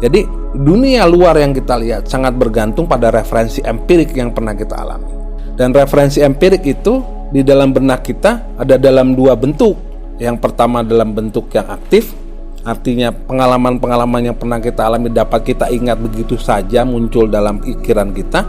Jadi dunia luar yang kita lihat sangat bergantung pada referensi empirik yang pernah kita alami. Dan referensi empirik itu di dalam benak kita ada dalam dua bentuk. Yang pertama dalam bentuk yang aktif, artinya pengalaman-pengalaman yang pernah kita alami dapat kita ingat begitu saja muncul dalam pikiran kita.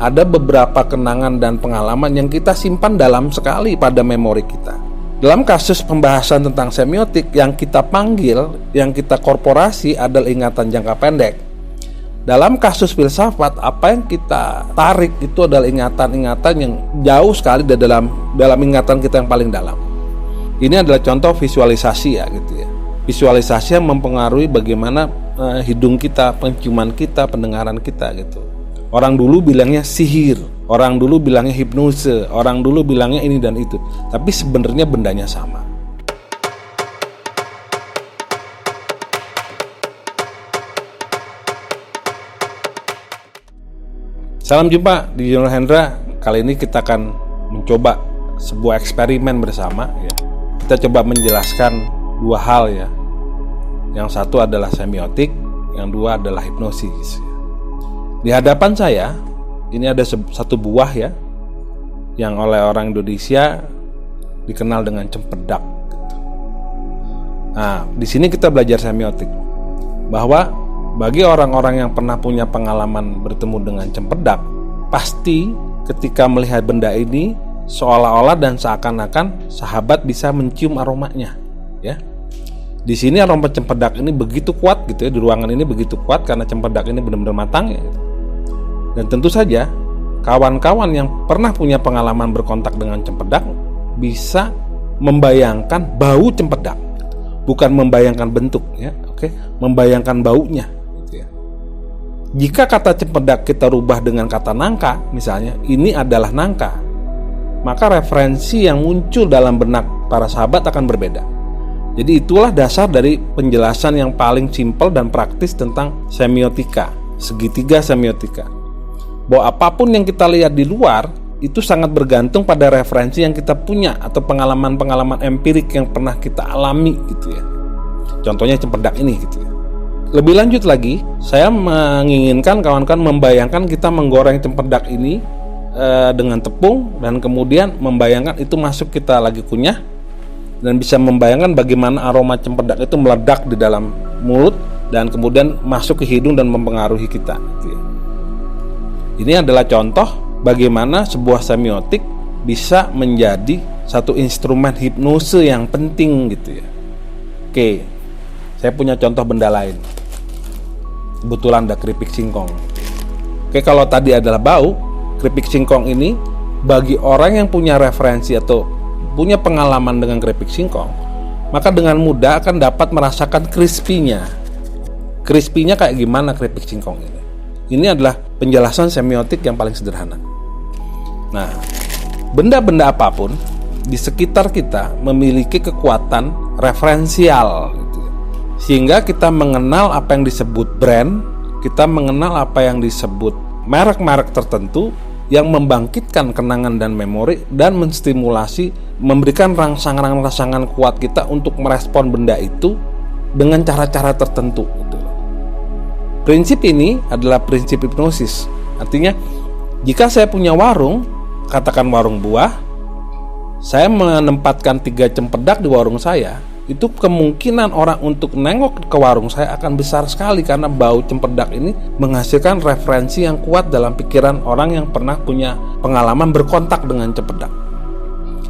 Ada beberapa kenangan dan pengalaman yang kita simpan dalam sekali pada memori kita. Dalam kasus pembahasan tentang semiotik, yang kita panggil, yang kita korporasi adalah ingatan jangka pendek. Dalam kasus filsafat, apa yang kita tarik itu adalah ingatan-ingatan yang jauh sekali dalam ingatan kita yang paling dalam. Ini adalah contoh visualisasi ya gitu ya. Visualisasi yang mempengaruhi bagaimana hidung kita, penciuman kita, pendengaran kita gitu. Orang dulu bilangnya sihir, orang dulu bilangnya hipnose, orang dulu bilangnya ini dan itu. Tapi sebenarnya bendanya sama. Salam jumpa di Jurnal Hendra. Kali ini kita akan mencoba sebuah eksperimen bersama ya. Kita coba menjelaskan dua hal ya. Yang satu adalah semiotik, yang dua adalah hipnosis. Di hadapan saya ini ada satu buah ya, yang oleh orang Indonesia dikenal dengan cempedak. Nah, di sini kita belajar semiotik bahwa bagi orang-orang yang pernah punya pengalaman bertemu dengan cempedak, pasti ketika melihat benda ini seolah-olah dan seakan-akan sahabat bisa mencium aromanya, ya. Di sini aroma cempedak ini begitu kuat gitu ya, di ruangan ini begitu kuat karena cempedak ini benar-benar matang ya. Dan tentu saja kawan-kawan yang pernah punya pengalaman berkontak dengan cempedak bisa membayangkan bau cempedak, bukan membayangkan bentuk ya, oke, membayangkan baunya gitu ya. Jika kata cempedak kita rubah dengan kata nangka, misalnya ini adalah nangka, maka referensi yang muncul dalam benak para sahabat akan berbeda. Jadi itulah dasar dari penjelasan yang paling simpel dan praktis tentang semiotika, segitiga semiotika. Bahwa apapun yang kita lihat di luar itu sangat bergantung pada referensi yang kita punya atau pengalaman-pengalaman empirik yang pernah kita alami gitu ya. Contohnya cempedak ini gitu ya. Lebih lanjut lagi, saya menginginkan kawan-kawan membayangkan kita menggoreng cempedak ini dengan tepung dan kemudian membayangkan itu masuk kita lagi kunyah dan bisa membayangkan bagaimana aroma cempedak itu meledak di dalam mulut dan kemudian masuk ke hidung dan mempengaruhi kita gitu ya. Ini adalah contoh bagaimana sebuah semiotik bisa menjadi satu instrumen hipnose yang penting gitu ya. Oke, saya punya contoh benda lain. Kebetulan ada keripik singkong. Oke, kalau tadi adalah bau, keripik singkong ini bagi orang yang punya referensi atau punya pengalaman dengan keripik singkong, maka dengan mudah akan dapat merasakan crispy-nya. Crispy-nya kayak gimana keripik singkong ini? Ini adalah penjelasan semiotik yang paling sederhana. Nah, benda-benda apapun di sekitar kita memiliki kekuatan referensial gitu. Sehingga kita mengenal apa yang disebut brand, kita mengenal apa yang disebut merek-merek tertentu yang membangkitkan kenangan dan memori dan menstimulasi, memberikan rangsangan-rangsangan kuat kita untuk merespon benda itu dengan cara-cara tertentu gitu. Prinsip ini adalah prinsip hipnosis. Artinya, jika saya punya warung, katakan warung buah, saya menempatkan 3 cempedak di warung saya, itu kemungkinan orang untuk nengok ke warung saya akan besar sekali karena bau cempedak ini menghasilkan referensi yang kuat dalam pikiran orang yang pernah punya pengalaman berkontak dengan cempedak.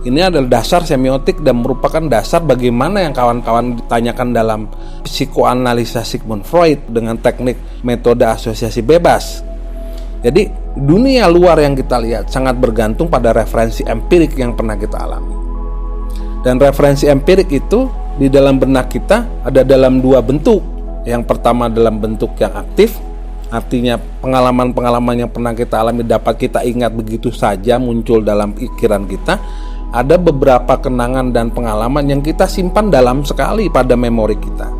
Ini adalah dasar semiotik dan merupakan dasar bagaimana yang kawan-kawan ditanyakan dalam psikoanalisa Sigmund Freud dengan teknik metode asosiasi bebas. Jadi dunia luar yang kita lihat sangat bergantung pada referensi empirik yang pernah kita alami. Dan referensi empirik itu di dalam benak kita ada dalam dua bentuk. Yang pertama dalam bentuk yang aktif, artinya pengalaman-pengalaman yang pernah kita alami dapat kita ingat begitu saja muncul dalam pikiran kita. Ada beberapa kenangan dan pengalaman yang kita simpan dalam sekali pada memori kita.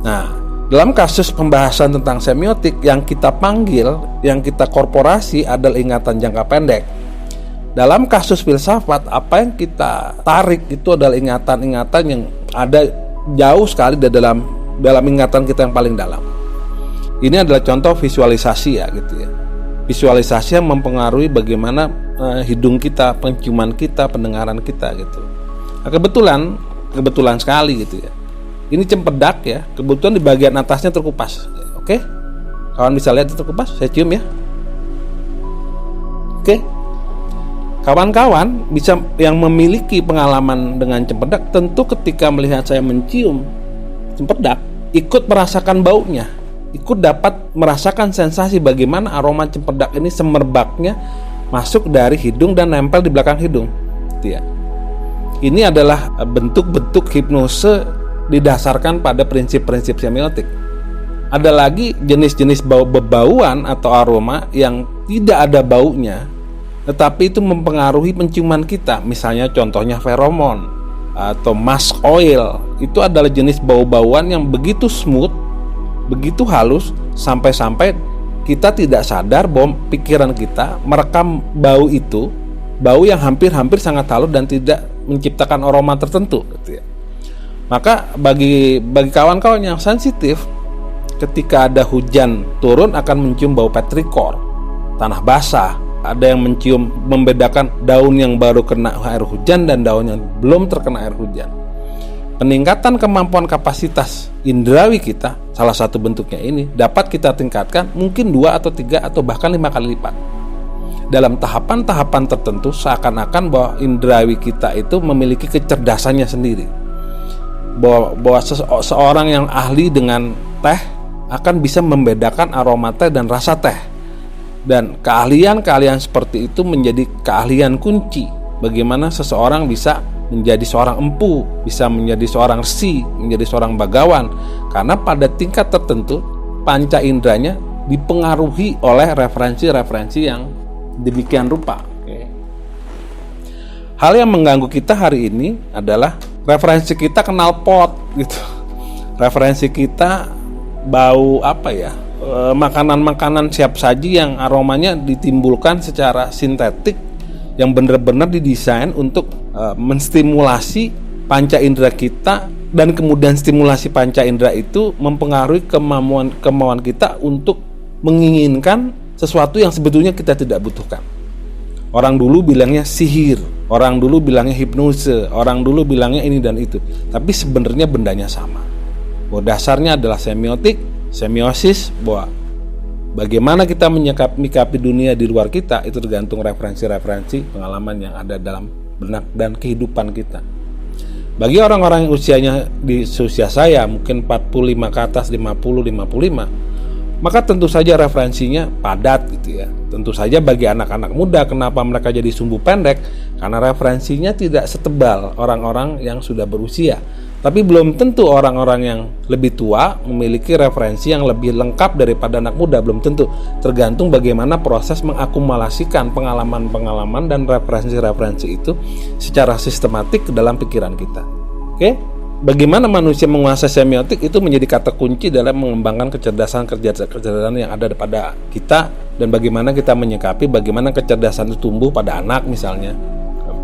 Nah, dalam kasus pembahasan tentang semiotik, yang kita panggil, yang kita korporasi adalah ingatan jangka pendek. Dalam kasus filsafat, apa yang kita tarik itu adalah ingatan-ingatan yang ada jauh sekali dalam ingatan kita yang paling dalam. Ini adalah contoh visualisasi ya gitu ya. Visualisasi yang mempengaruhi bagaimana hidung kita, penciuman kita, pendengaran kita gitu. Nah, kebetulan sekali gitu ya. Ini cempedak ya, kebetulan di bagian atasnya terkupas. Oke, kawan bisa lihat itu terkupas, saya cium ya. Oke, kawan-kawan bisa yang memiliki pengalaman dengan cempedak, tentu ketika melihat saya mencium cempedak, ikut merasakan baunya, ikut dapat merasakan sensasi bagaimana aroma cempedak ini semerbaknya masuk dari hidung dan nempel di belakang hidung. Gitu ya. Ini adalah bentuk-bentuk hipnose didasarkan pada prinsip-prinsip semiotik. Ada lagi jenis-jenis bebauan atau aroma yang tidak ada baunya, tetapi itu mempengaruhi penciuman kita. Misalnya contohnya feromon atau musk oil. Itu adalah jenis bau-bauan yang begitu smooth, begitu halus, sampai-sampai kita tidak sadar bahwa pikiran kita merekam bau itu, bau yang hampir-hampir sangat halus dan tidak menciptakan aroma tertentu gitu ya. Maka bagi kawan-kawan yang sensitif, ketika ada hujan turun akan mencium bau petrikor, tanah basah. Ada yang mencium, membedakan daun yang baru kena air hujan dan daun yang belum terkena air hujan. Peningkatan kemampuan kapasitas indrawi kita, salah satu bentuknya ini, dapat kita tingkatkan mungkin 2 atau 3 atau bahkan 5 kali lipat. Dalam tahapan-tahapan tertentu seakan-akan bahwa indrawi kita itu memiliki kecerdasannya sendiri. Bahwa seorang yang ahli dengan teh akan bisa membedakan aroma teh dan rasa teh. Dan keahlian-keahlian seperti itu menjadi keahlian kunci bagaimana seseorang bisa menjadi seorang empu, bisa menjadi seorang resi, menjadi seorang bagawan. Karena pada tingkat tertentu panca inderanya dipengaruhi oleh referensi-referensi yang demikian rupa. Hal yang mengganggu kita hari ini adalah referensi kita knalpot gitu. Referensi kita bau apa ya? Makanan-makanan siap saji yang aromanya ditimbulkan secara sintetik, yang benar-benar didesain untuk menstimulasi panca indera kita, dan kemudian stimulasi panca indera itu mempengaruhi kemauan kita untuk menginginkan sesuatu yang sebetulnya kita tidak butuhkan. Orang dulu bilangnya sihir, orang dulu bilangnya hipnose, orang dulu bilangnya ini dan itu. Tapi sebenarnya bendanya sama. Bahwa dasarnya adalah semiotik, semiosis, bahwa bagaimana kita menyikapi dunia di luar kita itu tergantung referensi-referensi pengalaman yang ada dalam benak dan kehidupan kita. Bagi orang-orang yang usianya di usia saya mungkin 45 ke atas, 55, maka tentu saja referensinya padat gitu ya. Tentu saja bagi anak-anak muda, kenapa mereka jadi sumbu pendek? Karena referensinya tidak setebal orang-orang yang sudah berusia. Tapi belum tentu orang-orang yang lebih tua memiliki referensi yang lebih lengkap daripada anak muda, belum tentu. Tergantung bagaimana proses mengakumulasikan pengalaman-pengalaman dan referensi-referensi itu secara sistematik ke dalam pikiran kita. Oke? Bagaimana manusia menguasai semiotik itu menjadi kata kunci dalam mengembangkan kecerdasan yang ada pada kita, dan bagaimana kita menyikapi bagaimana kecerdasan itu tumbuh pada anak misalnya,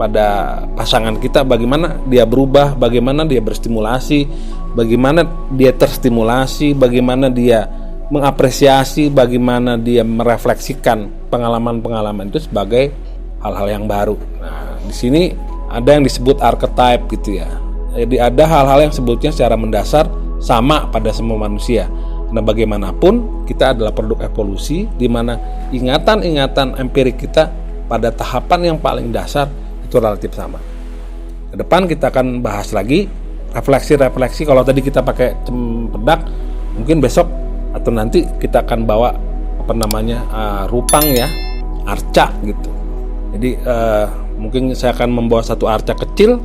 pada pasangan kita, bagaimana dia berubah, bagaimana dia berstimulasi, bagaimana dia terstimulasi, bagaimana dia mengapresiasi, bagaimana dia merefleksikan pengalaman-pengalaman itu sebagai hal-hal yang baru. Nah, di sini ada yang disebut archetype gitu ya. Jadi ada hal-hal yang sebetulnya secara mendasar sama pada semua manusia. Nah, bagaimanapun kita adalah produk evolusi, di mana ingatan-ingatan empirik kita pada tahapan yang paling dasar itu relatif sama. Ke depan kita akan bahas lagi refleksi-refleksi. Kalau tadi kita pakai cempedak, mungkin besok atau nanti kita akan bawa rupang ya, arca gitu. Jadi mungkin saya akan membawa satu arca kecil.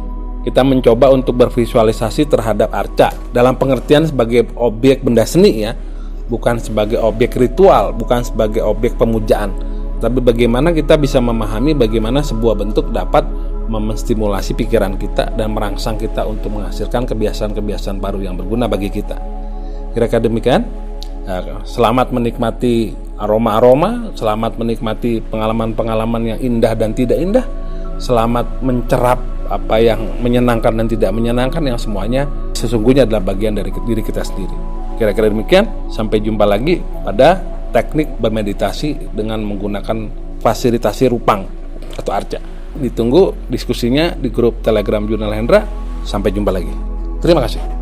Kita mencoba untuk bervisualisasi terhadap arca dalam pengertian sebagai objek benda seni ya, bukan sebagai objek ritual, bukan sebagai objek pemujaan, tapi bagaimana kita bisa memahami bagaimana sebuah bentuk dapat menstimulasi pikiran kita dan merangsang kita untuk menghasilkan kebiasaan-kebiasaan baru yang berguna bagi kita. Kira-kira demikian. Selamat menikmati aroma-aroma, selamat menikmati pengalaman-pengalaman yang indah dan tidak indah, selamat mencerap apa yang menyenangkan dan tidak menyenangkan, yang semuanya sesungguhnya adalah bagian dari diri kita sendiri. Kira-kira demikian, sampai jumpa lagi pada teknik bermeditasi dengan menggunakan fasilitasi Rupang atau Arca. Ditunggu diskusinya di grup Telegram Jurnal Hendra. Sampai jumpa lagi. Terima kasih.